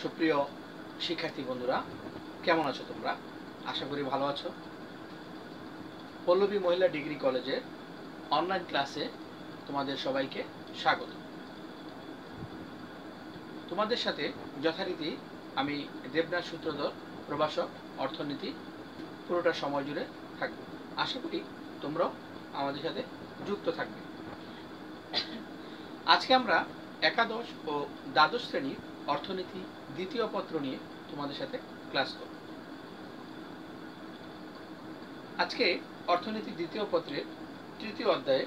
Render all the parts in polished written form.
সুপ্রিয় শিক্ষার্থী বন্ধুরা, কেমন আছো তোমরা? আশা করি ভালো আছো। পল্লবী মহিলা ডিগ্রি কলেজের অনলাইন ক্লাসে তোমাদের সবাইকে স্বাগত। তোমাদের সাথে যথারীতি আমি দেবনাথ সূত্রধর, প্রভাষক, অর্থনীতি পুরোটা সময় জুড়ে থাকবো। আশা করি তোমরাও আমাদের সাথে যুক্ত থাকবে। আজকে আমরা একাদশ ও দ্বাদশ শ্রেণীর অর্থনীতি দ্বিতীয় পত্র নিয়ে তোমাদের সাথে ক্লাস করব। আজকে অর্থনীতি দ্বিতীয় পত্রের তৃতীয় অধ্যায়ে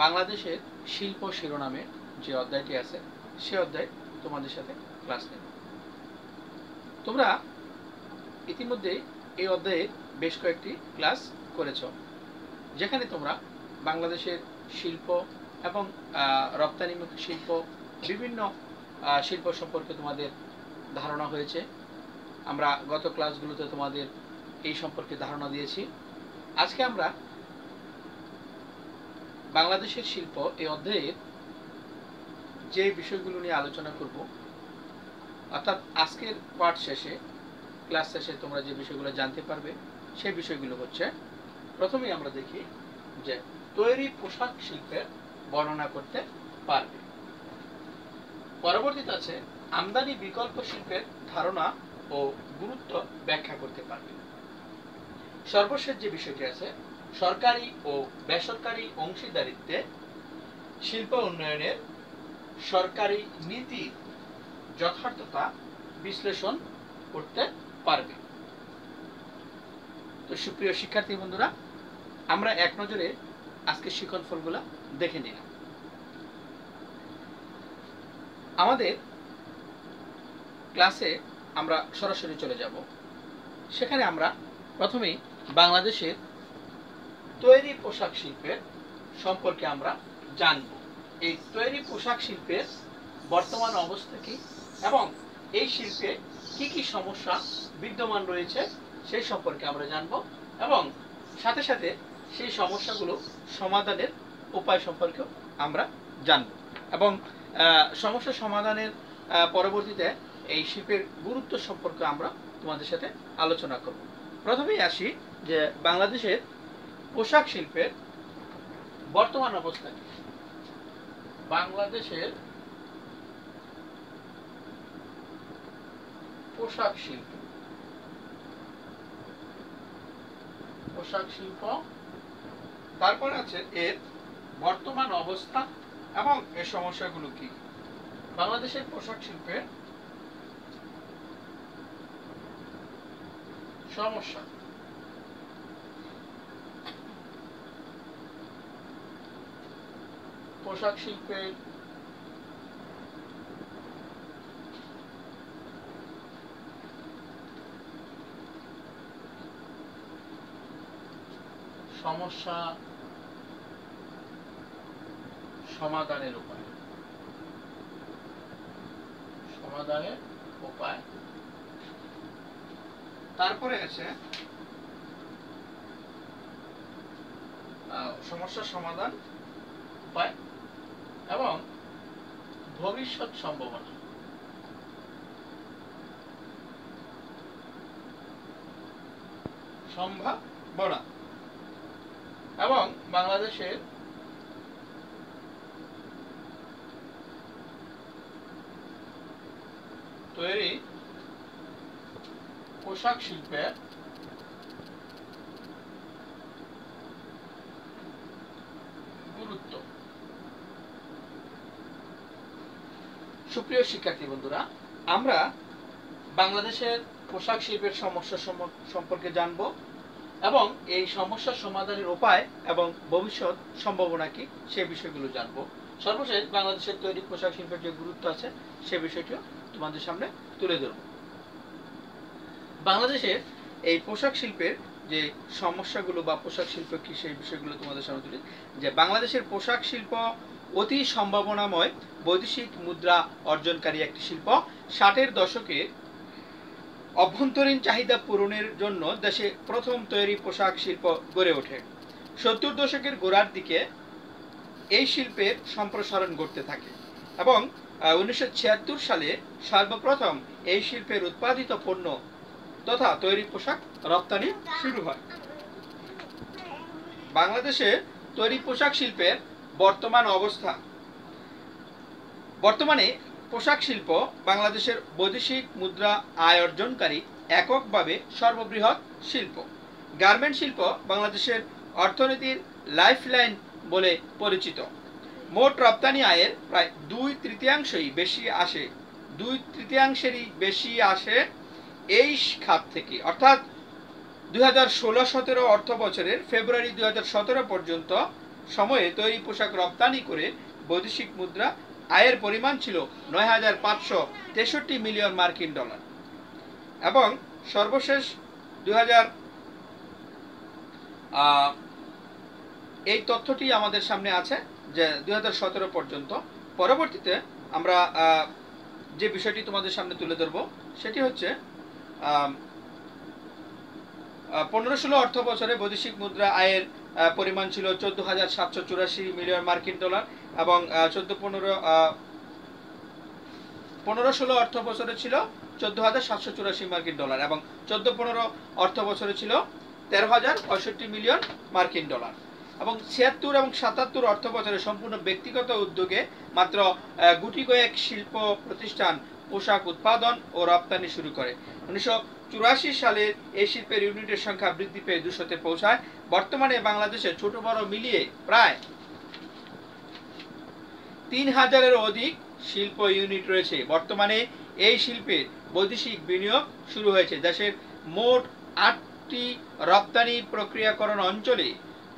বাংলাদেশের শিল্প শিরোনামে যে অধ্যায়টি আছে সে অধ্যায়ে তোমাদের সাথে ক্লাস নেব। তোমরা ইতিমধ্যে এই অধ্যায়ে বেশ কয়েকটি ক্লাস করেছ, যেখানে তোমরা বাংলাদেশের শিল্প এবং রপ্তানিমুখী শিল্প, বিভিন্ন শিল্প সম্পর্কে তোমাদের ধারণা হয়েছে। আমরা গত ক্লাসগুলোতে তোমাদের এই সম্পর্কে ধারণা দিয়েছি। আজকে আমরা বাংলাদেশের শিল্প এই অধ্যায়ের যে বিষয়গুলো নিয়ে আলোচনা করব, অর্থাৎ আজকের পাঠ শেষে, ক্লাস শেষে তোমরা যে বিষয়গুলো জানতে পারবে সেই বিষয়গুলো হচ্ছে, প্রথমেই আমরা দেখি যে তৈরি পোশাক শিল্পের বর্ণনা করতে পারবে। পরবর্তীতে আছে আমদানি বিকল্প শিল্পের ধারণা ও গুরুত্ব ব্যাখ্যা করতে পারবে। সর্বশেষ যে বিষয়টি আছে, সরকারি ও বেসরকারি অংশীদারিত্বে শিল্প উন্নয়নের সরকারি নীতি যথার্থতা বিশ্লেষণ করতে পারবে। তো সুপ্রিয় শিক্ষার্থী বন্ধুরা, আমরা এক নজরে আজকে শিক্ষণফলগুলো দেখে নিলাম। আমাদের ক্লাসে আমরা সরাসরি চলে যাব। সেখানে আমরা প্রথমেই বাংলাদেশের তৈরি পোশাক শিল্পের সম্পর্কে আমরা জানব। এই তৈরি পোশাক শিল্পের বর্তমান অবস্থা কি এবং এই শিল্পে কি কি সমস্যা বিদ্যমান রয়েছে সেই সম্পর্কে আমরা জানব, এবং সাথে সাথে সেই সমস্যাগুলো সমাধানের উপায় সম্পর্কেও আমরা জানব, এবং সমস্যা সমাধানের পরবর্তীতে এই শিল্পের গুরুত্ব সম্পর্কে আমরা তোমাদের সাথে আলোচনা করব। প্রথমেই আসি যে বাংলাদেশের পোশাক শিল্পের বর্তমান অবস্থা কি। বাংলাদেশের পোশাক শিল্প, তারপরে আছে এর বর্তমান অবস্থা এবং এর সমস্যাগুলো কি। বাংলাদেশের পোশাক শিল্পের সমস্যা, পোশাক শিল্পের সমস্যা সমাধানের উপায়, তারপরে আছে সমস্যা সমাধান উপায় এবং ভবিষ্যৎ সম্ভাবনা। এবং বাংলাদেশের তৈরি পোশাক শিল্পের গুরুত্ব। সুপ্রিয় শিক্ষার্থী বন্ধুরা, আমরা বাংলাদেশের পোশাক শিল্পের সমস্যা সম্পর্কে জানব এবং এই সমস্যা সমাধানের উপায় এবং ভবিষ্যৎ সম্ভাবনা কি সে বিষয়গুলো জানব। সর্বশেষ বাংলাদেশের তৈরি পোশাক শিল্পের যে গুরুত্ব আছে সে বিষয়টিও তোমাদের সামনে তুলে ধরব। বাংলাদেশের এই পোশাক শিল্পের যে সমস্যাগুলো বা পোশাক শিল্প কি সেই বিষয়গুলো তোমাদের সামনে তুলে, যে বাংলাদেশের পোশাক শিল্প অতি সম্ভাবনাময় বৈদেশিক মুদ্রা অর্জনকারী একটি শিল্প। 60-এর দশকে অভ্যন্তরীণ চাহিদা পূরণের জন্য দেশে প্রথম তৈরি পোশাক শিল্প গড়ে ওঠে। 70 দশকের গোড়ার দিকে এই শিল্পের সম্প্রসারণ ঘটতে থাকে এবং 1976 সালে সর্বপ্রথম এই শিল্পের উৎপাদিত পণ্য তথা তৈরি পোশাক রপ্তানি শুরু হয়। বাংলাদেশে তৈরি পোশাক শিল্পের বর্তমান অবস্থা। বর্তমানে পোশাক শিল্প বাংলাদেশের বৈদেশিক মুদ্রা আয় অর্জনকারী এককভাবে সর্ববৃহৎ শিল্প। গার্মেন্ট শিল্প বাংলাদেশের অর্থনীতির লাইফলাইন বলে পরিচিত। মোট রপ্তানি আয়ের প্রায় 2/3 বেশি আসে এই খাত থেকে। অর্থাৎ 2016-17 অর্থ বছরের ফেব্রুয়ারি 2017 পর্যন্ত সময়ে তৈরি পোশাক রপ্তানি করে বৈদেশিক মুদ্রা আয়ের পরিমাণ ছিল 9,563 মিলিয়ন মার্কিন ডলার এবং সর্বশেষ 2000 এই তথ্যটি আমাদের সামনে আছে যে 2017 পর্যন্ত। পরবর্তীতে আমরা যে বিষয়টি তোমাদের সামনে তুলে ধরব সেটি হচ্ছে 15-16 অর্থ বছরে বৈদেশিক মুদ্রা আয়ের পরিমাণ ছিল 14,784 মিলিয়ন মার্কিন ডলার এবং 15-16 অর্থ বছরে ছিল 14,784 মার্কিন ডলার এবং 14-15 অর্থ বছরে ছিল 13,065 মিলিয়ন মার্কিন ডলার এবং 76 এবং 77 অর্থ বছরে সম্পূর্ণ ব্যক্তিগত উদ্যোগে মাত্র গুটি কয়েক শিল্প প্রতিষ্ঠান পোশাক উৎপাদন ও রপ্তানি শুরু করে। 1984 সালে এই শিল্পের ইউনিটের সংখ্যা বৃদ্ধি পেয়ে 200-তে পৌঁছায়। বর্তমানে বাংলাদেশে ছোট বড় মিলিয়ে প্রায় 3,000-এরও অধিক শিল্প ইউনিট রয়েছে। বর্তমানে এই শিল্পের বৈদেশিক বিনিয়োগ শুরু হয়েছে। দেশের মোট 8টি রপ্তানি প্রক্রিয়াকরণ অঞ্চলে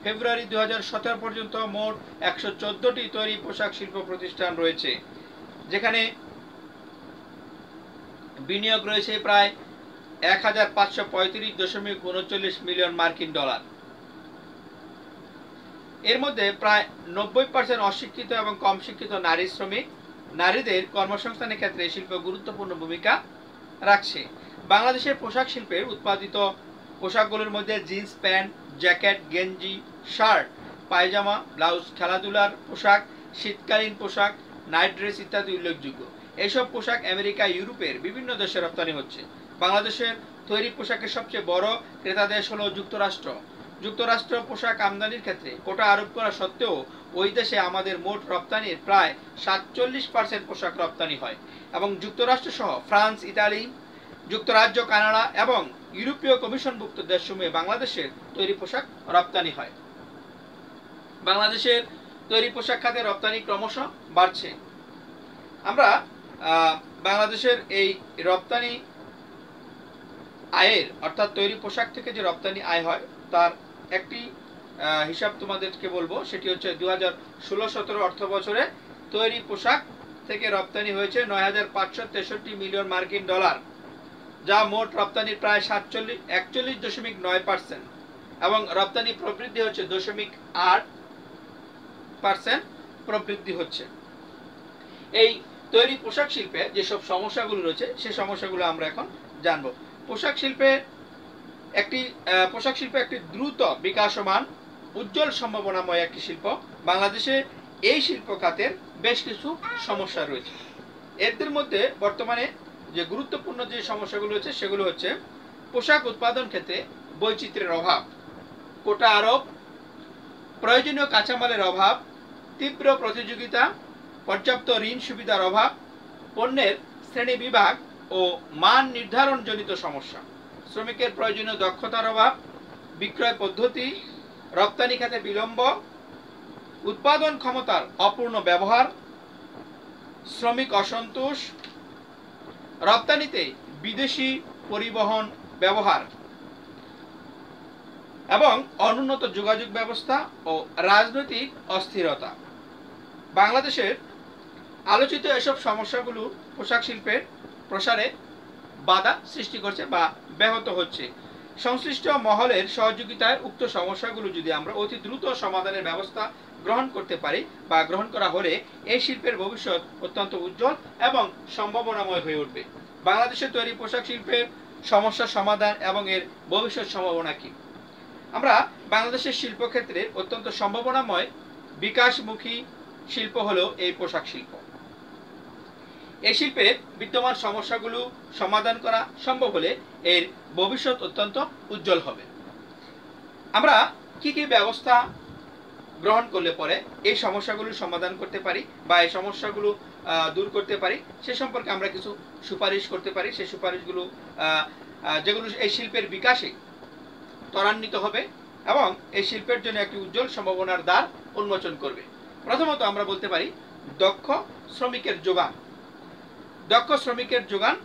ফেব্রুয়ারি 2017 পর্যন্ত মোট 114টি তৈরি পোশাক শিল্প প্রতিষ্ঠান রয়েছে, যেখানে বিনিয়োগ রয়েছে প্রায় 1,535.39 মিলিয়ন মার্কিন ডলার। এর মধ্যে প্রায় 90% অশিক্ষিত এবং কম শিক্ষিত নারী শ্রমিক। নারীদের কর্মসংস্থানের ক্ষেত্রে এই শিল্প গুরুত্বপূর্ণ ভূমিকা রাখছে। বাংলাদেশের পোশাক শিল্পের উৎপাদিত পোশাকগুলোর মধ্যে জিন্স প্যান্ট, জ্যাকেট, গেঞ্জি, শার্ট, পায়জামা, ব্লাউজ, খেলাধুলার পোশাক, শীতকালীন পোশাক, নাইট ড্রেস ইত্যাদি উল্লেখযোগ্য। এইসব পোশাক আমেরিকা, ইউরোপের বিভিন্ন দেশে রপ্তানি হচ্ছে। বাংলাদেশের তৈরি পোশাকের সবচেয়ে বড় ক্রেতা দেশ হলো যুক্তরাষ্ট্র। যুক্তরাষ্ট্র পোশাক আমদানির ক্ষেত্রে কোটা আরোপ করা সত্ত্বেও ওই দেশে আমাদের মোট রপ্তানির প্রায় 47% পোশাক রপ্তানি হয় এবং যুক্তরাষ্ট্র সহ ফ্রান্স, ইতালি, যুক্তরাজ্য, কানাডা এবং ইউরোপীয় কমিশনভুক্ত দেশসমূহে বাংলাদেশের তৈরি পোশাক রপ্তানি হয়। বাংলাদেশের তৈরি পোশাক খাতে রপ্তানি ক্রমশ বাড়ছে। আমরা বাংলাদেশের এই রপ্তানি আয়ের অর্থাৎ তৈরি পোশাক থেকে যে রপ্তানি আয় হয় তার একটি হিসাব তোমাদেরকে বলবো, সেটি হচ্ছে 2016-17 অর্থ বছরে তৈরি পোশাক থেকে রপ্তানি হয়েছে 9,563 মিলিয়ন মার্কিন ডলার, যা মোট রপ্তানির প্রায় 41.9% এবং রপ্তানি প্রবৃদ্ধি হচ্ছে 0.8% প্রবৃদ্ধি হচ্ছে। এই তৈরি পোশাক শিল্পে যেসব সমস্যাগুলো রয়েছে সেই সমস্যাগুলো আমরা এখন জানবো। পোশাক শিল্প একটি দ্রুত বিকাশমান উজ্জ্বল সম্ভাবনাময় একটি শিল্প। বাংলাদেশে এই শিল্প খাতের বেশ কিছু সমস্যা রয়েছে। এদের মধ্যে বর্তমানে যে গুরুত্বপূর্ণ যে সমস্যাগুলো রয়েছে সেগুলো হচ্ছে পোশাক উৎপাদন ক্ষেত্রে বৈচিত্র্যের অভাব, কোটা আরোপ, প্রয়োজনীয় কাঁচামালের অভাব, তীব্র প্রতিযোগিতা, পর্যাপ্ত ঋণ সুবিধার অভাব, পণ্যের শ্রেণী বিভাগ ও মান নির্ধারণজনিত সমস্যা, শ্রমিকের প্রয়োজনীয় দক্ষতার অভাব, বিক্রয় পদ্ধতি, রপ্তানি খাতে বিলম্ব, উৎপাদন ক্ষমতার অপূর্ণ ব্যবহার, শ্রমিক অসন্তোষ, রপ্তানিতে বিদেশি পরিবহন ব্যবহার এবং অনুন্নত যোগাযোগ ব্যবস্থা ও রাজনৈতিক অস্থিরতা। বাংলাদেশের আলোচিত এসব সমস্যাগুলো পোশাক শিল্পের প্রসারে বাধা সৃষ্টি করছে বা ব্যাহত হচ্ছে। সংশ্লিষ্ট মহলের সহযোগিতায় উক্ত সমস্যাগুলো যদি আমরা অতি দ্রুত সমাধানের ব্যবস্থা গ্রহণ করতে পারি বা গ্রহণ করা হলে এই শিল্পের ভবিষ্যৎ অত্যন্ত উজ্জ্বল এবং সম্ভাবনাময় হয়ে উঠবে। বাংলাদেশের তৈরি পোশাক শিল্পের সমস্যা সমাধান এবং এর ভবিষ্যৎ সম্ভাবনা কি? আমরা বাংলাদেশের শিল্পক্ষেত্রে অত্যন্ত সম্ভাবনাময় বিকাশমুখী শিল্প হলো এই পোশাক শিল্প। এই শিল্পের বিদ্যমান সমস্যাগুলো সমাধান করা সম্ভব হলে এর ভবিষ্যৎ অত্যন্ত উজ্জ্বল হবে। আমরা কি কি ব্যবস্থা গ্রহণ করলে পরে এই সমস্যাগুলো সমাধান করতে পারি বা এই সমস্যাগুলো দূর করতে পারি সে সম্পর্কে আমরা কিছু সুপারিশ করতে পারি। সেই সুপারিশগুলো যেগুলো এই শিল্পের বিকাশে ত্বরান্বিত হবে এবং এই শিল্পের জন্য একটি উজ্জ্বল সম্ভাবনার দ্বার উন্মোচন করবে। প্রথমত আমরা বলতে পারি দক্ষ শ্রমিকের যোগান। দক্ষ শ্রমিকের যোগান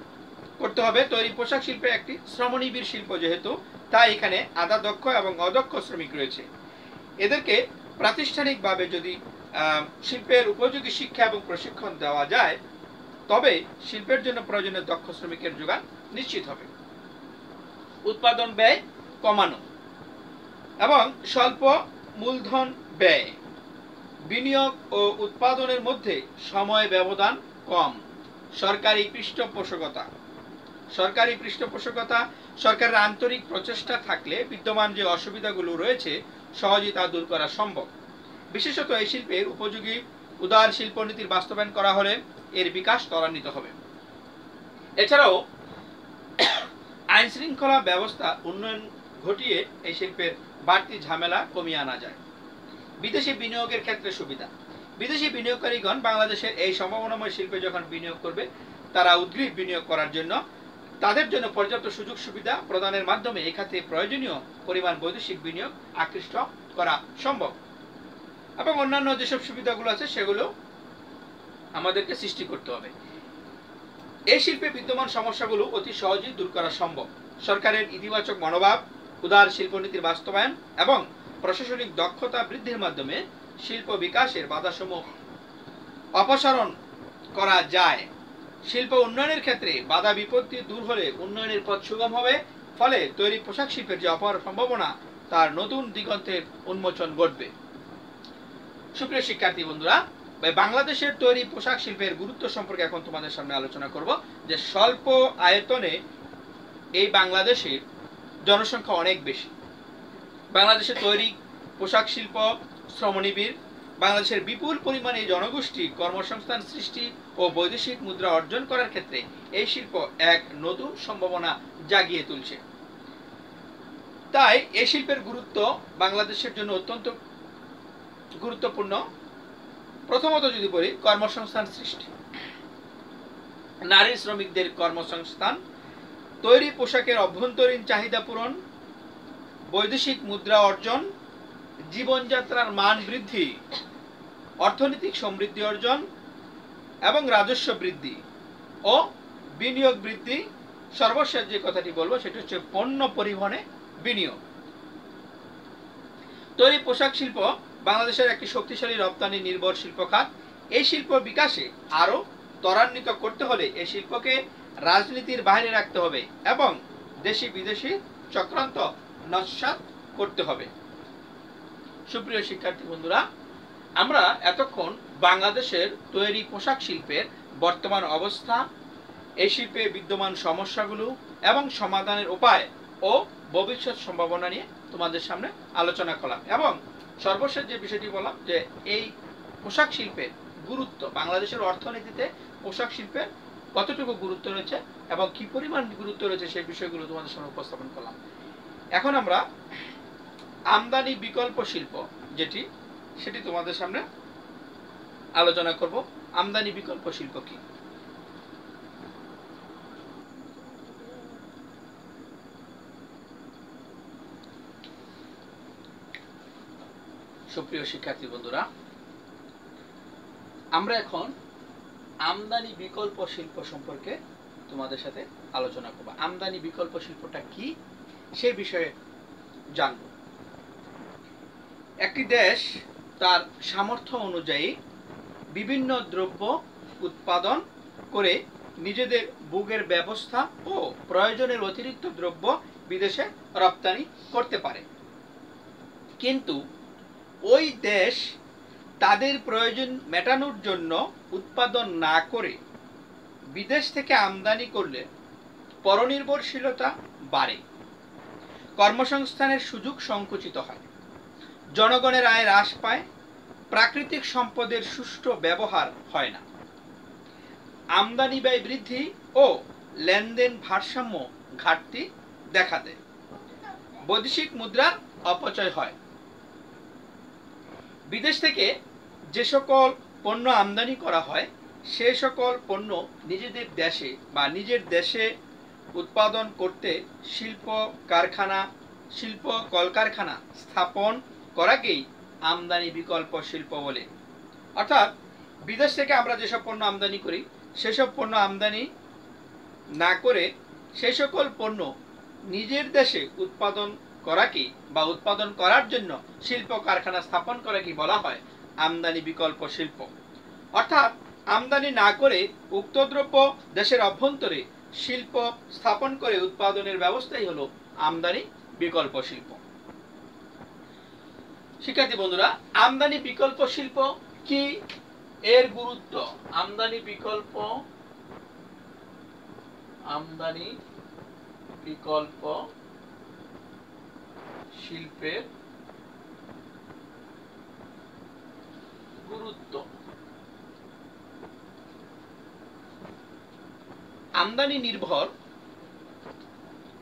করতে হবে। তৈরি পোশাক শিল্পে একটি শ্রমনিবিড় শিল্প যেহেতু, তাই এখানে আধা দক্ষ এবং অদক্ষ শ্রমিক রয়েছে। এদেরকে প্রাতিষ্ঠানিকভাবে যদি শিল্পের উপযোগী শিক্ষা এবং প্রশিক্ষণ দেওয়া যায় তবে শিল্পের জন্য প্রয়োজনীয় দক্ষ শ্রমিকের যোগান নিশ্চিত হবে। উৎপাদন ব্যয় কমানো এবং স্বল্প মূলধন ব্যয়, বিনিয়োগ ও উৎপাদনের মধ্যে সময় ব্যবধান কম। সরকারি পৃষ্ঠপোষকতা। সরকারের আন্তরিক প্রচেষ্টা থাকলে বিদ্যমান যে অসুবিধাগুলো রয়েছে সহজেই তা দূর করা সম্ভব। বিশেষত এই শিল্পের উপযোগী উদার শিল্পনীতির বাস্তবায়ন করা হলে এর বিকাশ ত্বরান্বিত হবে। এছাড়াও আইন শৃঙ্খলা ব্যবস্থা উন্নয়ন ঘটিয়ে এই শিল্পের বাড়তি ঝামেলা কমিয়ে আনা যায়। বিদেশি বিনিয়োগের ক্ষেত্রে সুবিধা। বিদেশি বিনিয়োগকারীগণ বাংলাদেশের এই সম্ভাবনাময় শিল্পে যখন বিনিয়োগ করবে তারা উদ্গ্রীব বিনিয়োগ করার জন্য তাদের জন্য পর্যাপ্ত সুযোগ সুবিধা প্রদানের মাধ্যমে এই খাতে প্রয়োজনীয় পরিমাণ বৈদেশিক বিনিয়োগ আকৃষ্ট করা সম্ভব এবং অন্যান্য যেসব সুবিধাগুলো আছে সেগুলো আমাদেরকে সৃষ্টি করতে হবে। এই শিল্পে বিদ্যমান সমস্যাগুলো অতি সহজেই দূর করা সম্ভব। সরকারের ইতিবাচক মনোভাব, উদার শিল্পনীতির বাস্তবায়ন এবং প্রশাসনিক দক্ষতা বৃদ্ধির মাধ্যমে শিল্প বিকাশের বাধাসমূহ অপসারণ করা যায়। শিল্প উন্নয়নের ক্ষেত্রে বাধা বিপত্তি দূর হলে উন্নয়নের পথ সুগম হবে। ফলে তৈরি পোশাক শিল্পের যে অপার সম্ভাবনা তার নতুন দিগন্তের উন্মোচন ঘটবে। সুপ্রিয় শিক্ষার্থী বন্ধুরা, বাংলাদেশের তৈরি পোশাক শিল্পের গুরুত্ব সম্পর্কে এখন তোমাদের সামনে আলোচনা করব। যে স্বল্প আয়তনে এই বাংলাদেশের জনসংখ্যা অনেক বেশি। বাংলাদেশের তৈরি পোশাক শিল্প শ্রমনিবিড়। বাংলাদেশের বিপুল পরিমাণে জনগোষ্ঠী কর্মসংস্থান সৃষ্টি ও বৈদেশিক মুদ্রা অর্জন করার ক্ষেত্রে এই শিল্প এক নতুন সম্ভাবনা জাগিয়ে তুলছে। তাই এই শিল্পের গুরুত্ব বাংলাদেশের জন্য অত্যন্ত গুরুত্বপূর্ণ। প্রথমত যদি বলি কর্মসংস্থান সৃষ্টি, নারী শ্রমিকদের কর্মসংস্থান, তৈরি পোশাকের অভ্যন্তরীণ চাহিদা পূরণ, বৈদেশিক মুদ্রা অর্জন, জীবনযাত্রার মান বৃদ্ধি, অর্থনৈতিক সমৃদ্ধি অর্জন এবং রাজস্ব বৃদ্ধি ও বিনিয়োগ বৃদ্ধি। সর্বশেষ যে কথাটি বলবো সেটা হচ্ছে পণ্য পরিবহনে বিনিয়োগ। তৈরি পোশাক শিল্প বাংলাদেশের একটি শক্তিশালী রপ্তানি নির্ভর শিল্প খাত। এই শিল্প বিকাশে আরো ত্বরান্বিত করতে হলে এই শিল্পকে রাজনীতির বাইরে রাখতে হবে এবং দেশি বিদেশি চক্রান্ত নস্যাৎ করতে হবে। সুপ্রিয় শিক্ষার্থী বন্ধুরা, আমরা এতক্ষণ বাংলাদেশের তৈরি পোশাক শিল্পের বর্তমান অবস্থা, এই শিল্পে বিদ্যমান সমস্যাগুলো এবং সমাধানের উপায় ও ভবিষ্যৎ সম্ভাবনা নিয়ে তোমাদের সামনে আলোচনা করলাম এবং সর্বশেষ যে বিষয়টি বললাম যে এই পোশাক শিল্পের গুরুত্ব, বাংলাদেশের অর্থনীতিতে পোশাক শিল্পের কতটুকু গুরুত্ব রয়েছে এবং কি পরিমাণ গুরুত্ব রয়েছে সেই বিষয়গুলো তোমাদের সামনে উপস্থাপন করলাম। এখন আমরা আমদানি বিকল্প শিল্প সেটি তোমাদের সামনে আলোচনা করব। আমদানি বিকল্প শিল্প কি? সুপ্রিয় শিক্ষার্থী বন্ধুরা, আমরা এখন আমদানি বিকল্প শিল্প সম্পর্কে তোমাদের সাথে আলোচনা করব। আমদানি বিকল্প শিল্পটা কি সেই বিষয়ে জানব। একটি দেশ তার সামর্থ্য অনুযায়ী বিভিন্ন দ্রব্য উৎপাদন করে নিজেদের ভোগের ব্যবস্থা ও প্রয়োজনের অতিরিক্ত দ্রব্য বিদেশে রপ্তানি করতে পারে, কিন্তু ওই দেশ তাদের প্রয়োজন মেটানোর জন্য উৎপাদন না করে বিদেশ থেকে আমদানি করলে পরনির্ভরশীলতা বাড়ে, কর্মসংস্থানের সুযোগ সংকুচিত হয়, জনগণের আয় হ্রাস পায়, প্রাকৃতিক সম্পদের সুষ্ঠু ব্যবহার হয় না। আমদানি ব্যয় বৃদ্ধি ও লেনদেন ভারসাম্য ঘাটতি দেখা দেয়। বৈদেশিক মুদ্রার অপচয় হয়। বিদেশ থেকে যে সকল পণ্য আমদানি করা হয় সে সকল পণ্য নিজেদের দেশে বা নিজের দেশে উৎপাদন করতে শিল্প কলকারখানা স্থাপন করাকেই আমদানি বিকল্প শিল্প বলে। অর্থাৎ বিদেশ থেকে আমরা যেসব পণ্য আমদানি করি সেসব পণ্য আমদানি না করে সেই সকল পণ্য নিজের দেশে উৎপাদন করাকে বা উৎপাদন করার জন্য শিল্প কারখানা স্থাপন করাকে বলা হয় আমদানি বিকল্প শিল্প। অর্থাৎ আমদানি না করে উক্ত দ্রব্য দেশের অভ্যন্তরে শিল্প স্থাপন করে উৎপাদনের ব্যবস্থাই হলো আমদানি বিকল্প শিল্প। শিক্ষার্থী বন্ধুরা, আমদানি বিকল্প শিল্প কি, এর গুরুত্ব, আমদানি বিকল্প শিল্পের গুরুত্ব। আমদানি নির্ভর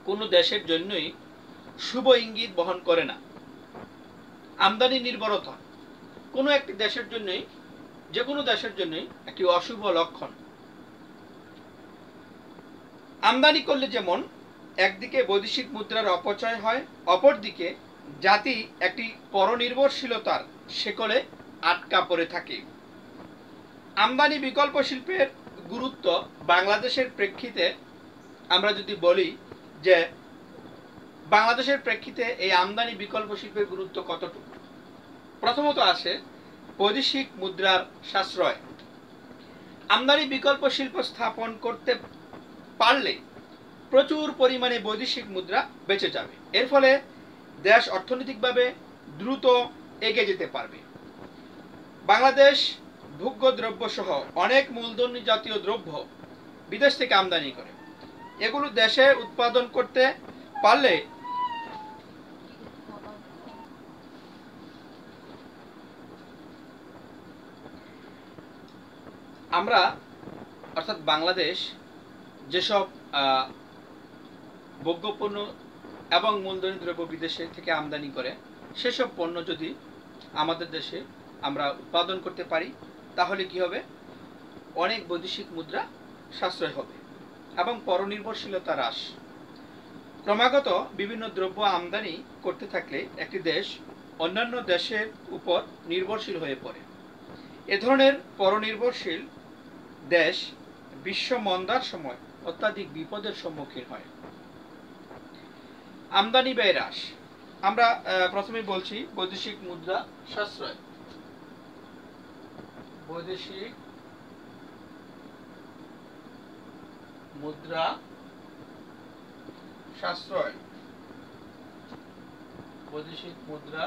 কোনো দেশের জন্যই শুভ ইঙ্গিত বহন করে না। আমদানি নির্ভরতা কোনো একটি দেশের জন্যই, যে কোনো দেশের জন্যই একটি অশুভ লক্ষণ। আমদানি করলে যেমন একদিকে বৈদেশিক মুদ্রার অপচয় হয়, অপরদিকে জাতি একটি পরনির্ভরশীলতার শেকলে আটকা পড়ে থাকে। আমদানি বিকল্প শিল্পের গুরুত্ব বাংলাদেশের প্রেক্ষিতে আমরা যদি বলি যে বাংলাদেশের প্রেক্ষিতে এই আমদানি বিকল্প শিল্পের গুরুত্ব কতটুকু। প্রথমত আসে বৈদেশিক মুদ্রার সাশ্রয়। আমদানি বিকল্প শিল্প স্থাপন করতে পারলে প্রচুর পরিমাণে বৈদেশিক মুদ্রা বেঁচে যাবে। এর ফলে দেশ অর্থনৈতিকভাবে দ্রুত এগিয়ে যেতে পারবে। বাংলাদেশ ভোগ্য দ্রব্য সহ অনেক মূলধনী জাতীয় দ্রব্য বিদেশ থেকে আমদানি করে। এগুলো দেশে উৎপাদন করতে পারলে আমরা অর্থাৎ বাংলাদেশ যেসব ভোগ্যপণ্য এবং মূলধনী দ্রব্য বিদেশে থেকে আমদানি করে সেসব পণ্য যদি আমাদের দেশে আমরা উৎপাদন করতে পারি তাহলে কি হবে, অনেক বৈদেশিক মুদ্রা সাশ্রয় হবে এবং পরনির্ভরশীলতা হ্রাস। ক্রমাগত বিভিন্ন দ্রব্য আমদানি করতে থাকলে একটি দেশ অন্যান্য দেশের উপর নির্ভরশীল হয়ে পড়ে। এ ধরনের পরনির্ভরশীল দেশ বিশ্ব মন্দার সময় অত্যাধিক বিপদের সম্মুখীন হয়। আমদানি ব্যয় হ্রাস। আমরা প্রথমে বলছি বৈদেশিক মুদ্রা সাশ্রয়। বৈদেশিক মুদ্রা সাশ্রয়, বৈদেশিক মুদ্রা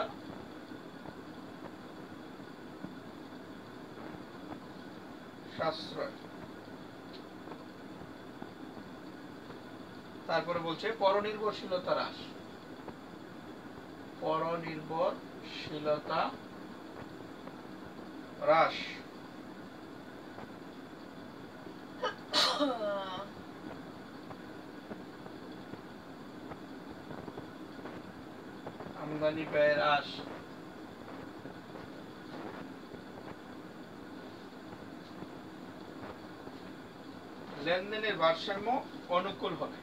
সাশ্রয়। তারপরে বলছে পরনির্ভরশীলতা হ্রাস। পরনির্ভরশীলতা হ্রাস। আমদানি ব্যয় হ্রাস। লেনদেনের ভারসাম্য অনুকূল হবে।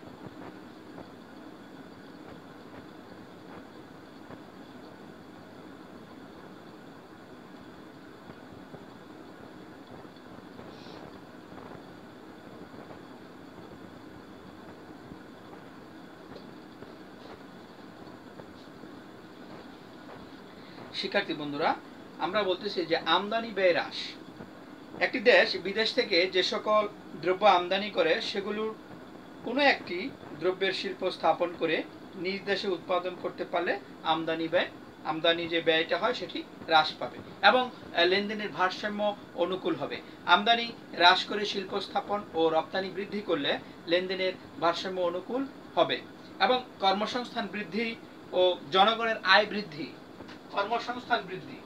শিক্ষার্থী বন্ধুরা, আমরা বলতেছি যে আমদানি ব্যয় হ্রাস। একটি দেশ বিদেশ থেকে যে সকল দ্রব্য আমদানি করে সেগুলোর কোনো একটি দ্রব্যের শিল্প স্থাপন করে নিজ দেশে উৎপাদন করতে পারলে আমদানি যে ব্যয়টা হয় সেটি হ্রাস পাবে এবং লেনদেনের ভারসাম্য অনুকূল হবে। আমদানি হ্রাস করে শিল্প স্থাপন ও রপ্তানি বৃদ্ধি করলে লেনদেনের ভারসাম্য অনুকূল হবে এবং কর্মসংস্থান বৃদ্ধি ও জনগণের আয় বৃদ্ধি। কর্মসংস্থান বৃদ্ধি,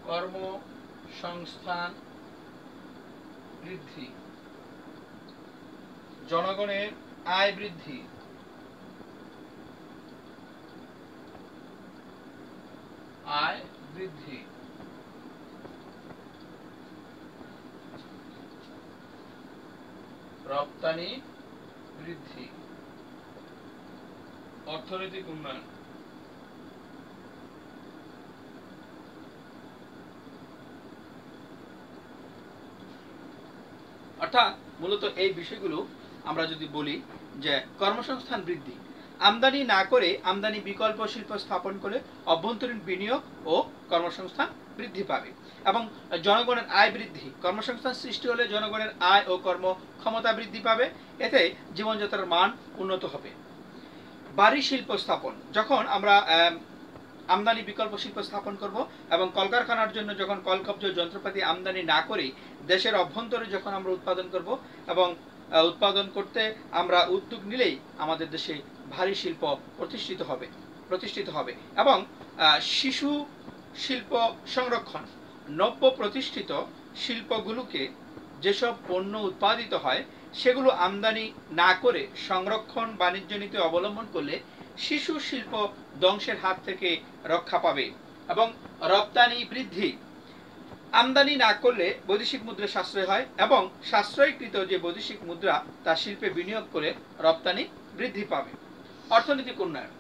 কর্মসংস্থান বৃদ্ধি, জনগণের আয় বৃদ্ধি, আয় বৃদ্ধি, রপ্তানি বৃদ্ধি, অর্থনৈতিক উন্নয়ন। অর্থাৎ মূলত এই বিষয়গুলো আমরা যদি বলি যে কর্মসংস্থান বৃদ্ধি, আমদানি না করে আমদানি বিকল্প শিল্প স্থাপন করে অভ্যন্তরীণ বিনিয়োগ ও কর্মসংস্থান বৃদ্ধি পাবে এবং জনগণের আয় বৃদ্ধি, কর্মসংস্থান সৃষ্টি হলে জনগণের আয় ও কর্মক্ষমতা বৃদ্ধি পাবে, এতে জীবনযাত্রার মান উন্নত হবে। বাড়ি শিল্প স্থাপন, যখন আমরা আমদানি বিকল্প শিল্প স্থাপন করব এবং কলকারখানার জন্য যখন কলকব্জ যন্ত্রপাতি আমদানি না করে দেশের অভ্যন্তরে যখন আমরা উৎপাদন করব এবং উৎপাদন করতে আমরা উদ্যোগ নিলেই আমাদের দেশে ভারী শিল্প প্রতিষ্ঠিত হবে এবং শিশু শিল্প সংরক্ষণ, নব্য প্রতিষ্ঠিত শিল্পগুলোকে যেসব পণ্য উৎপাদিত হয় সেগুলো আমদানি না করে সংরক্ষণ বাণিজ্য নীতি অবলম্বন করলে শিশু শিল্প ধ্বংসের হাত থেকে রক্ষা পাবে এবং রপ্তানি বৃদ্ধি, আমদানি না করলে বৈদেশিক মুদ্রা সাশ্রয় হয় এবং সাশ্রয়কৃত যে বৈদেশিক মুদ্রা তা শিল্পে বিনিয়োগ করে রপ্তানি বৃদ্ধি পাবে। অর্থনৈতিক উন্নয়ন,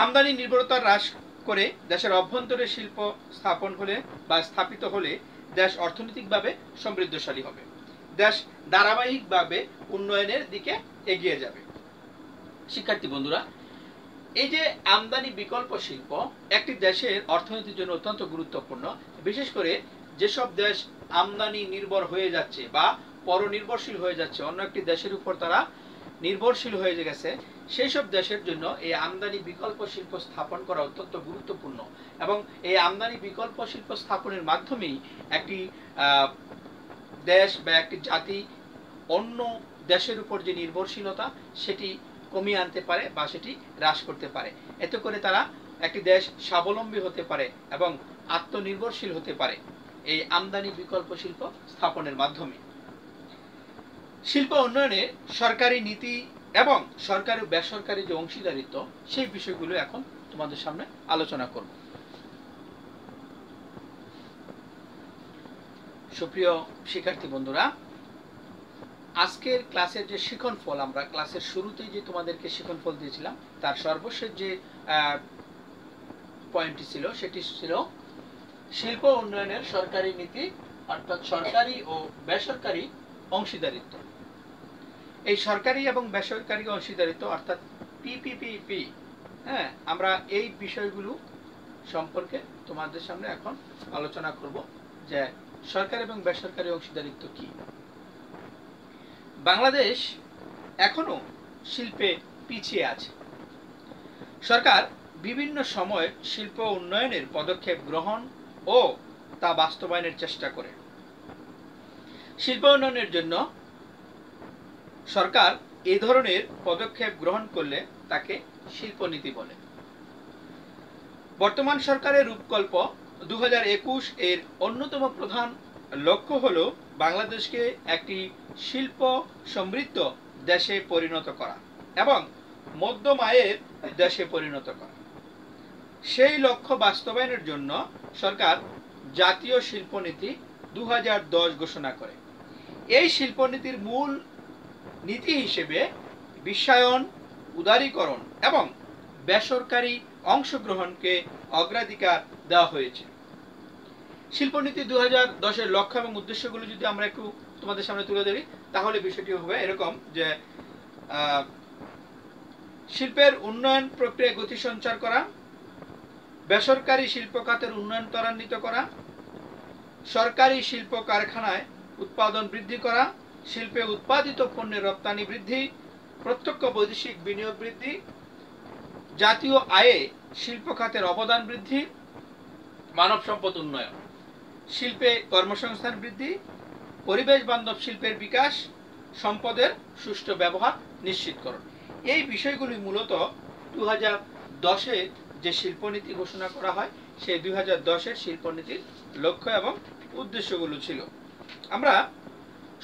আমদানি নির্ভরতা হ্রাস করে দেশের অভ্যন্তরে শিল্প স্থাপন হলে বা স্থাপিত হলে দেশ অর্থনৈতিকভাবে সমৃদ্ধশালী হবে, দেশ ধারাবাহিকভাবে উন্নয়নের দিকে এগিয়ে যাবে। শিক্ষার্থী বন্ধুরা, এই যে আমদানি বিকল্প শিল্প একটি দেশের অর্থনীতির জন্য অত্যন্ত গুরুত্বপূর্ণ, বিশেষ করে যেসব দেশ আমদানি নির্ভর হয়ে যাচ্ছে বা পরনির্ভরশীল হয়ে যাচ্ছে, অন্য একটি দেশের উপর তারা নির্ভরশীল হয়ে গেছে, সেই সব দেশের জন্য এই আমদানি বিকল্প শিল্প স্থাপন করা অত্যন্ত গুরুত্বপূর্ণ এবং এই আমদানি বিকল্প শিল্প স্থাপনের মাধ্যমেই একটি দেশ বা একটি জাতি অন্য দেশের উপর যে নির্ভরশীলতা সেটি কমিয়ে আনতে পারে বা সেটি হ্রাস করতে পারে। এতে করে তারা একটি দেশ স্বাবলম্বী হতে পারে এবং আত্মনির্ভরশীল হতে পারে এই আমদানি বিকল্প শিল্প স্থাপনের মাধ্যমে। শিল্প উন্নয়নে সরকারি নীতি এবং সরকারি বেসরকারি যে অংশীদারিত্ব সেই বিষয়গুলো এখন তোমাদের সামনে আলোচনা করব। সুপ্রিয় শিক্ষার্থী বন্ধুরা, আজকের ক্লাসের যে শিখন ফল, আমরা ক্লাসের শুরুতেই যে তোমাদেরকে শিখন ফল দিয়েছিলাম তার সর্বশেষ যে পয়েন্টটি ছিল সেটি ছিল শিল্প উন্নয়নের সরকারি নীতি অর্থাৎ সরকারি ও বেসরকারি অংশীদারিত্ব। এই সরকারি এবং বেসরকারি অংশীদারিত্ব অর্থাৎ পিপিপি, হ্যাঁ, আমরা এই বিষয়গুলো সম্পর্কে তোমাদের সামনে এখন আলোচনা করব যে সরকারি এবং বেসরকারি অংশীদারিত্ব কি। বাংলাদেশ এখনো শিল্পে পিছিয়ে আছে। সরকার বিভিন্ন সময় শিল্প উন্নয়নের পদক্ষেপ গ্রহণ ও তা বাস্তবায়নের চেষ্টা করে। শিল্প উন্নয়নের জন্য সরকার এই ধরনের পদক্ষেপ গ্রহণ করলে তাকে শিল্পনীতি বলে। বর্তমান সরকারের রূপকল্প 2021 এর অন্যতম প্রধান লক্ষ্য হলো বাংলাদেশকে একটি শিল্প সমৃদ্ধ দেশে পরিণত করা এবং মধ্যম আয়ের দেশে পরিণত করা। সেই লক্ষ্য বাস্তবায়নের জন্য সরকার জাতীয় শিল্পনীতি 2010 ঘোষণা করে। এই শিল্পনীতির মূল নীতি হিসেবে বিশ্বায়ন, উদারীকরণ এবং বেসরকারি অংশগ্রহণকে অগ্রাধিকার দেওয়া হয়েছে। শিল্পনীতি 2010 এর লক্ষ্য এবং উদ্দেশ্যগুলো যদি আমরা একটু তোমাদের সামনে তুলে ধরি তাহলে বিষয়টি হবে এরকম যে শিল্পের উন্নয়ন প্রক্রিয়া গতি সঞ্চার করা, বেসরকারি শিল্প খাতের উন্নয়ন ত্বরান্বিত করা, সরকারি শিল্প কারখানায় উৎপাদন বৃদ্ধি করা, শিল্পে উৎপাদিত পণ্যের রপ্তানি বৃদ্ধি, প্রত্যক্ষ বৈদেশিক বিনিয়োগ বৃদ্ধি, জাতীয় আয়ে শিল্প খাতের অবদান বৃদ্ধি, মানব সম্পদ উন্নয়ন, শিল্পে কর্মসংস্থান বৃদ্ধি, পরিবেশ বান্ধব শিল্পের বিকাশ, সম্পদের সুষ্ঠু ব্যবহার নিশ্চিতকরণ। এই বিষয়গুলি মূলত 2010-এ যে শিল্পনীতি ঘোষণা করা হয় সেই 2010-এর শিল্পনীতির লক্ষ্য এবং উদ্দেশ্যগুলো ছিল। আমরা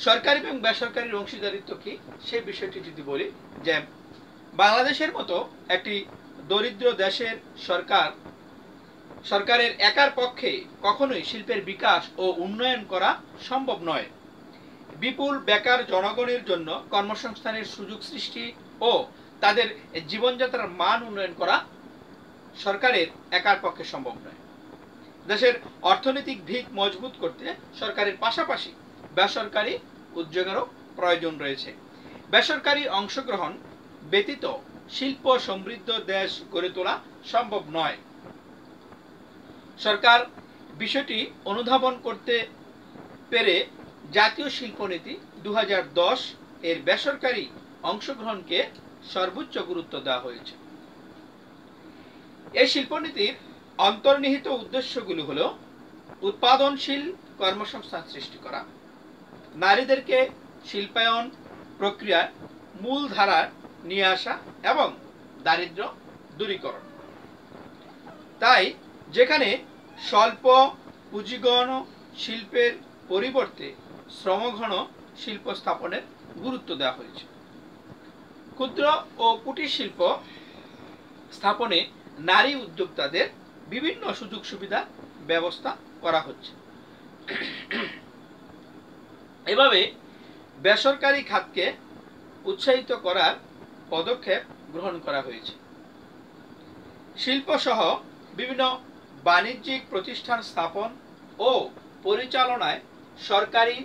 সরকারি এবং বেসরকারি অংশীদারিত্ব কি সেই বিষয়টি যদি বলি, যে বাংলাদেশের মতো একটি দরিদ্র দেশের সরকারের একার পক্ষে কখনোই শিল্পের বিকাশ ও উন্নয়ন করা সম্ভব নয়। বিপুল বেকার জনগণের জন্য কর্মসংস্থানের সুযোগ সৃষ্টি ও তাদের জীবনযাত্রার মান উন্নয়ন করা সরকারের একার পক্ষে সম্ভব নয়। দেশের অর্থনৈতিক ভিত মজবুত করতে সরকারের পাশাপাশি বেসরকারি উদ্যোগেরও প্রয়োজন রয়েছে। বেসরকারি অংশগ্রহণ ব্যতীত শিল্প সমৃদ্ধ দেশ গড়ে তোলা সম্ভব নয়। সরকার বিষয়টি অনুধাবন করতে পেরে জাতীয় শিল্পনীতি 2010 এর বেসরকারি অংশগ্রহণকে সর্বোচ্চ গুরুত্ব দেওয়া হয়েছে। এই শিল্পনীতির অন্তর্নিহিত উদ্দেশ্যগুলো হলো উৎপাদনশীল কর্মসংস্থান সৃষ্টি করা, নারীদেরকে শিল্পায়ন প্রক্রিয়ার মূল ধারায় নিয়ে আসা এবং দারিদ্র্য দূরীকরণ। তাই যেখানে স্বল্প পুঁজিঘন শিল্পের পরিবর্তে শ্রমঘন শিল্প স্থাপনের গুরুত্ব দেওয়া হয়েছে। ক্ষুদ্র ও কুটির শিল্প স্থাপনে নারী উদ্যোক্তাদের বিভিন্ন সুযোগ সুবিধা ব্যবস্থা করা হচ্ছে। এভাবে বেসরকারি খাতকে উৎসাহিত করার পদক্ষেপ গ্রহণ করা হয়েছে। শিল্প সহ বিভিন্ন বাণিজ্যিক প্রতিষ্ঠান স্থাপন ও পরিচালনায় সরকারি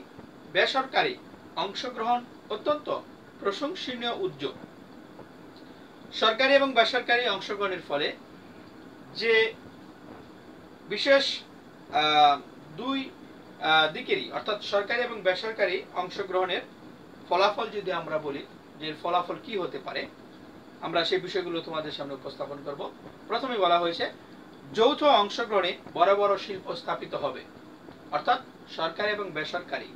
বেসরকারি অংশগ্রহণ অত্যন্ত প্রশংসনীয় উদ্যোগ। সরকারি এবং বেসরকারি অংশগ্রহণের ফলে যে বিশেষ দুই দিকেরই অর্থাৎ সরকারি এবং বেসরকারি অংশগ্রহণের ফলাফল যদি আমরা বলি যে ফলাফল কি হতে পারে, আমরা সেই বিষয়গুলো তোমাদের সামনে উপস্থাপন করব। প্রথমে বলা হয়েছে যৌথ অংশগ্রহণে বড় বড় শিল্প স্থাপিত হবে, অর্থাৎ সরকারি এবং বেসরকারি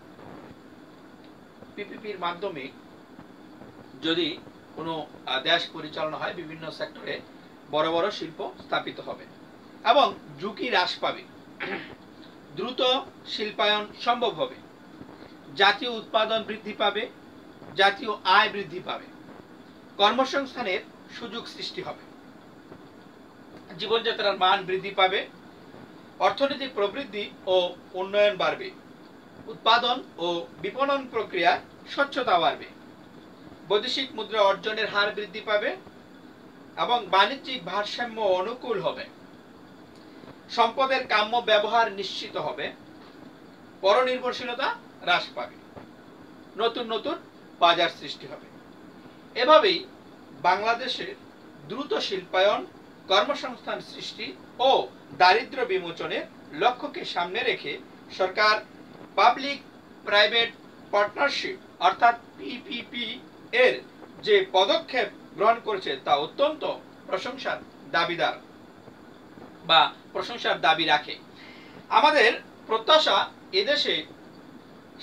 পিপিপির মাধ্যমে যদি কোনো দেশ পরিচালনা হয় বিভিন্ন সেক্টরে বড় বড় শিল্প স্থাপিত হবে এবং ঝুঁকি হ্রাস পাবে, দ্রুত শিল্পায়ন সম্ভব হবে, জাতীয় উৎপাদন বৃদ্ধি পাবে, জাতীয় আয় বৃদ্ধি পাবে, কর্মসংস্থানের সুযোগ সৃষ্টি হবে, জীবনযাত্রার মান বৃদ্ধি পাবে, অর্থনৈতিক প্রবৃদ্ধি ও উন্নয়ন বাড়বে, উৎপাদন ও বিপণন প্রক্রিয়ায় স্বচ্ছতা বাড়বে, বৈদেশিক মুদ্রা অর্জনের হার বৃদ্ধি পাবে এবং বাণিজ্যিক ভারসাম্য অনুকূল হবে, সম্পদের কাম্য ব্যবহার নিশ্চিত হবে, পরনির্ভরশীলতা হ্রাস পাবে, নতুন নতুন বাজার সৃষ্টি হবে। এভাবেই বাংলাদেশের দ্রুত শিল্পায়ন, কর্মসংস্থান সৃষ্টি ও দারিদ্র্য বিমোচনের লক্ষ্যকে সামনে রেখে সরকার পাবলিক প্রাইভেট পার্টনারশিপ অর্থাৎ পিপিপি এর যে পদক্ষেপ গ্রহণ করেছে তা অত্যন্ত প্রশংসার দাবিদার বা প্রশংসার দাবি রাখে। আমাদের প্রত্যাশা এদেশে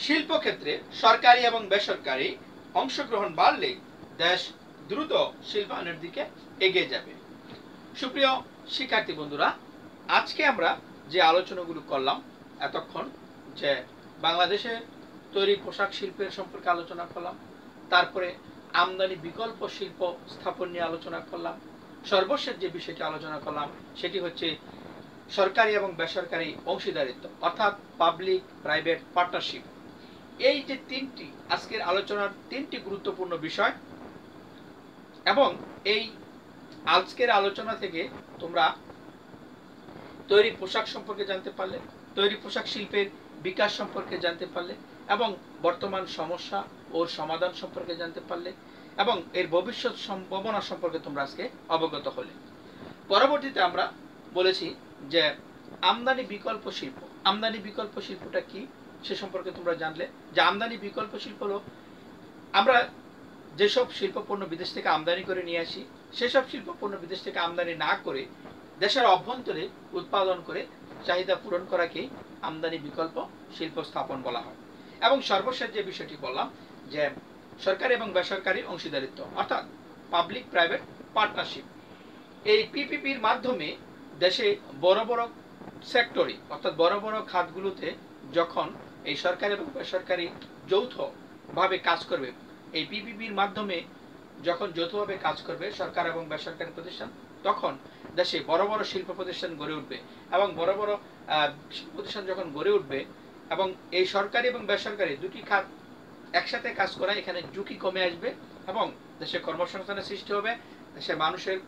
শিল্পক্ষেত্রে সরকারি এবং বেসরকারি অংশগ্রহণ বাড়লে দেশ দ্রুত শিল্পায়নের দিকে এগিয়ে যাবে। সুপ্রিয় শিক্ষার্থী বন্ধুরা, আজকে আমরা যে আলোচনাগুলো করলাম এতক্ষণ, যে বাংলাদেশের তৈরি পোশাক শিল্পের সম্পর্কে আলোচনা করলাম, তারপরে আমদানি বিকল্প শিল্প স্থাপন নিয়ে আলোচনা করলাম, সর্বশেষ যে বিষয়টি আলোচনা করলাম সেটি হচ্ছে সরকারি এবং বেসরকারি অংশীদারিত্ব অর্থাৎ পাবলিক প্রাইভেট পার্টনারশিপ। এই যে তিনটি আজকের আলোচনার তিনটি গুরুত্বপূর্ণ বিষয়, এবং এই আজকের আলোচনা থেকে তোমরা তৈরি পোশাক সম্পর্কে জানতে পারলে, তৈরি পোশাক শিল্পের বিকাশ সম্পর্কে জানতে পারলে এবং বর্তমান সমস্যা ওর সমাধান সম্পর্কে জানতে পারলে এবং এর ভবিষ্যৎ সম্ভাবনা সম্পর্কে তোমরা আজকে অবগত হলে। পরবর্তীতে আমরা বলেছি যে আমদানি বিকল্প শিল্প, আমদানি বিকল্প শিল্পটা কি সে সম্পর্কে তোমরা জানলে যে আমদানি বিকল্প শিল্প হলো আমরা যেসব শিল্প পণ্য বিদেশ থেকে আমদানি করে নিয়ে আসি সেসব শিল্প পণ্য বিদেশ থেকে আমদানি না করে দেশের অভ্যন্তরে উৎপাদন করে চাহিদা পূরণ করাকেই আমদানি বিকল্প শিল্প স্থাপন বলা হয়। এবং সর্বশেষ যে বিষয়টি বললাম যে সরকারি এবং বেসরকারি অংশীদারিত্ব অর্থাৎ পাবলিক প্রাইভেট পার্টনারশিপ, এই পিপিপির মাধ্যমে দেশে বড় বড় সেক্টরে অর্থাৎ বড় বড় খাতগুলোতে যখন এই সরকারি এবং বেসরকারি যৌথভাবে কাজ করবে। এই পিপিপির মাধ্যমে যখন যৌথভাবে কাজ করবে সরকার এবং বেসরকারি প্রতিষ্ঠান, তখন দেশে বড় বড় শিল্প প্রতিষ্ঠান গড়ে উঠবে। এবং বড় বড় শিল্প প্রতিষ্ঠান যখন গড়ে উঠবে এবং এই সরকারি এবং বেসরকারি দুটি খাত একসাথে কাজ করা, এখানে ঝুঁকি কমে আসবে এবং দেশে কর্মসংস্থানের সৃষ্টি হবে, দেশের মানুষের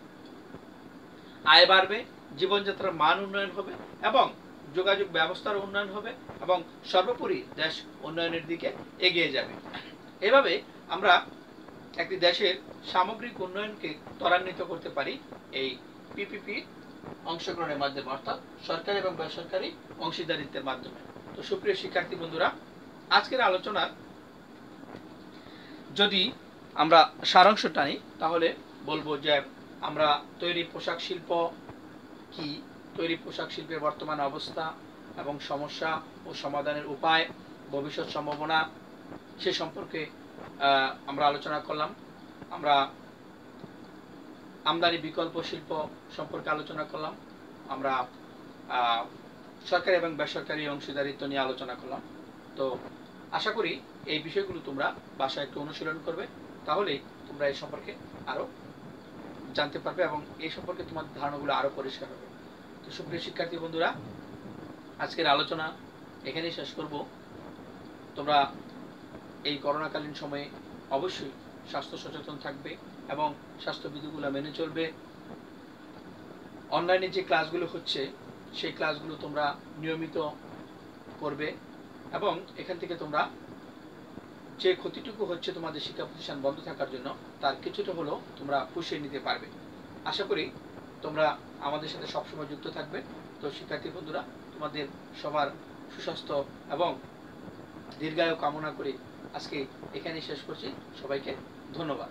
আয় বাড়বে, জীবনযাত্রার মান উন্নয়ন হবে এবং যোগাযোগ ব্যবস্থার উন্নয়ন হবে এবং সর্বোপরি দেশ উন্নয়নের দিকে এগিয়ে যাবে। এভাবে আমরা একটি দেশের সামগ্রিক উন্নয়নকে ত্বরান্বিত করতে পারি এই পিপিপি অংশগ্রহণের মাধ্যমে, অর্থাৎ সরকারি এবং বেসরকারি অংশীদারিত্বের মাধ্যমে। তো সুপ্রিয় শিক্ষার্থী বন্ধুরা, আজকের আলোচনার যদি আমরা সারাংশ টানি তাহলে বলবো যে আমরা তৈরি পোশাক শিল্প কি, তৈরি পোশাক শিল্পের বর্তমান অবস্থা এবং সমস্যা ও সমাধানের উপায়, ভবিষ্যৎ সম্ভাবনা, সে সম্পর্কে আমরা আলোচনা করলাম। আমরা আমদানি বিকল্প শিল্প সম্পর্কে আলোচনা করলাম। আমরা সরকারি এবং বেসরকারি অংশীদারিত্ব নিয়ে আলোচনা করলাম। তো আশা করি এই বিষয়গুলো তোমরা বাসায় একটু অনুশীলন করবে, তাহলেই তোমরা এই সম্পর্কে আরো জানতে পারবে এবং এই সম্পর্কে তোমাদের ধারণাগুলো আরো পরিষ্কার হবে। তো সুপ্রিয় শিক্ষার্থী বন্ধুরা, আজকের আলোচনা এখানেই শেষ করব। তোমরা এই করোনাকালীন সময়ে অবশ্যই স্বাস্থ্য সচেতন থাকবে এবং স্বাস্থ্যবিধিগুলো মেনে চলবে। অনলাইনে যে ক্লাসগুলো হচ্ছে সেই ক্লাসগুলো তোমরা নিয়মিত করবে এবং এখান থেকে তোমরা যে ক্ষতিটুকু হচ্ছে তোমাদের শিক্ষা প্রতিষ্ঠান বন্ধ থাকার জন্য তার কিছুটা হলেও তোমরা পুষিয়ে নিতে পারবে। আশা করি তোমরা আমাদের সাথে সবসময় যুক্ত থাকবে। তো শিক্ষার্থী বন্ধুরা, তোমাদের সবার সুস্বাস্থ্য এবং দীর্ঘায়ু কামনা করে আজকে এখানেই শেষ করছি। সবাইকে ধন্যবাদ।